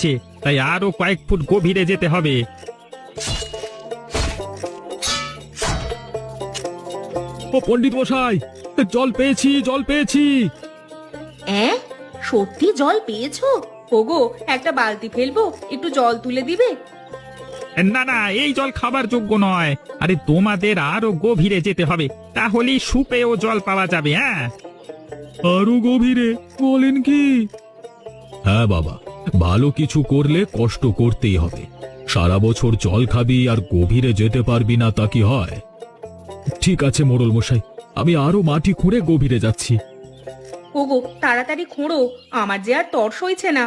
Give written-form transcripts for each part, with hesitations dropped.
দিচ্ছে, তাই আরো কয়েক ফুট গভীরে যেতে হবে। ও পণ্ডিত মশাই, জল পেয়েছি, জল পেয়েছি। সত্যি জল পেয়েছো? ওগো, একটা বালতি ফেলবো, একটু জল তুলে দিবে? না না, এই জল খাবার যোগ্য নয়। আরে তোমাদের আরো গভীরে যেতে হবে, তাহলেই সুপেও জল পাওয়া যাবে। হ্যাঁ, আরো গভীরে বলেন কি? হ্যাঁ বাবা, ভালো কিছু করলে কষ্ট করতেই হবে। সারা বছর জল খাবি আর গভীরে যেতে পারবি না, তা কি হয়? ঠিক আছে মোড়ল মশাই, আমি আরো মাটি খুঁড়ে গভীরে যাচ্ছি। ওগো, তাড়াতাড়ি খোঁড়ো, আমার যে আর তর সইছে না।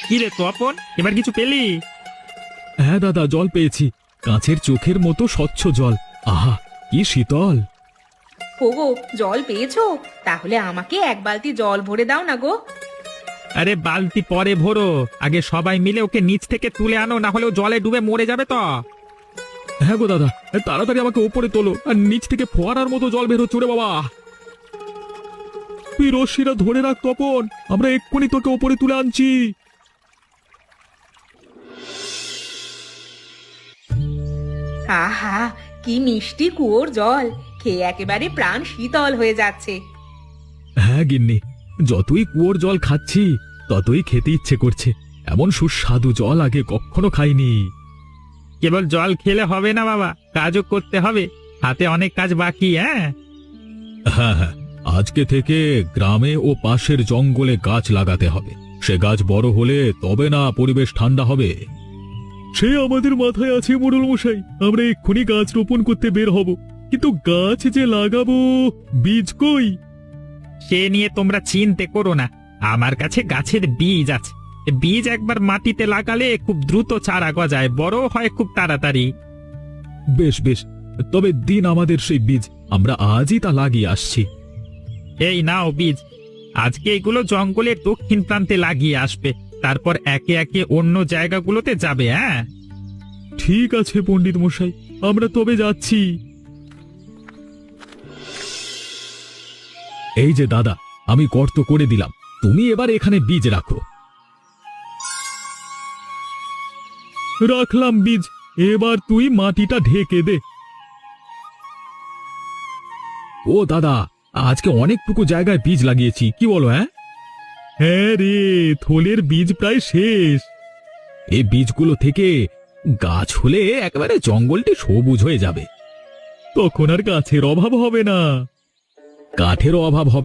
কি রে তপন, এবার কিছু পেলি? হ্যাঁ দাদা, জল পেয়েছি, কাঁচের চোখের মতো স্বচ্ছ জল। আহা, কি শীতল! ওগো, জল পেয়েছো? তাহলে আমাকে এক বালতি জল ভরে দাও না গো। আরে বালতি পরে ভরো, আগে সবাই মিলে ওকে নিচ থেকে তুলে আনো, না হলে ও জলে ডুবে মরে যাবে তো। হ্যাঁ গো দাদা, তাড়াতাড়ি আমাকে উপরে তোলো, আর নিচ থেকে ফোয়ারার মতো জল বের হচ্ছে রে বাবা। তুই রশ্মিরা ধরে রাখ তপন, আমরা এক্ষুনি তোকে উপরে তুলে আনছি। আহা, কি মিষ্টি কুয়োর জল, খেয়ে একেবারে প্রাণ শীতল হয়ে যাচ্ছে। হ্যাঁ গিন্নি, যতই কুয়োর জল খাচ্ছি ততই খেতে ইচ্ছে করছে। এমন সুস্বাদু জল আগে কখনো খাইনি। কেবল জল খেলে হবে না বাবা, কাজও করতে হবে, হাতে অনেক কাজ বাকি। হ্যাঁ হ্যাঁ হ্যাঁ, আজকে থেকে গ্রামে ও পাশের জঙ্গলে গাছ লাগাতে হবে। সে গাছ বড় হলে তবে না পরিবেশ ঠান্ডা হবে। সে আমাদের মাথায় আছে মোড়ল মশাই, আমরা এক্ষুনি গাছ রোপণ করতে বের হব, কিন্তু গাছ যে লাগাবো, বীজ কই? সে নিয়ে তোমরা চিন্তা করো না, আমার কাছে গাছের বীজ আছে। বীজ একবার মাটিতে লাগালে খুব দ্রুত চারা গজায়, বড় হয় খুব তাড়াতাড়ি। বেশ বেশ, তবে দিন আমাদের সেই বীজ, আমরা আজই তা লাগিয়ে আসছি। এই নাও বীজ, আজকে এগুলো জঙ্গলের দক্ষিণ প্রান্তে লাগিয়ে আসবে, তারপর একে একে অন্য জায়গাগুলোতে যাবে। হ্যাঁ ঠিক আছে পণ্ডিত মশাই, আমরা তবে যাচ্ছি। এই যে দাদা, আমি গর্ত করে দিলাম, তুমি এবার এখানে বীজ রাখো। রাখলাম বীজ, এবার তুই মাটিটা ঢেকে দে। ও দাদা, আজকে অনেকটুকু জায়গায় বীজ লাগিয়েছি, কি বলো? হ্যাঁ রে, থলের বীজ প্রায় শেষ। এই বীজগুলো থেকে গাছ হলে একেবারে জঙ্গলটি সবুজ হয়ে যাবে, তখন আর গাছের অভাব হবে না। কাঠেরও অভাব হবে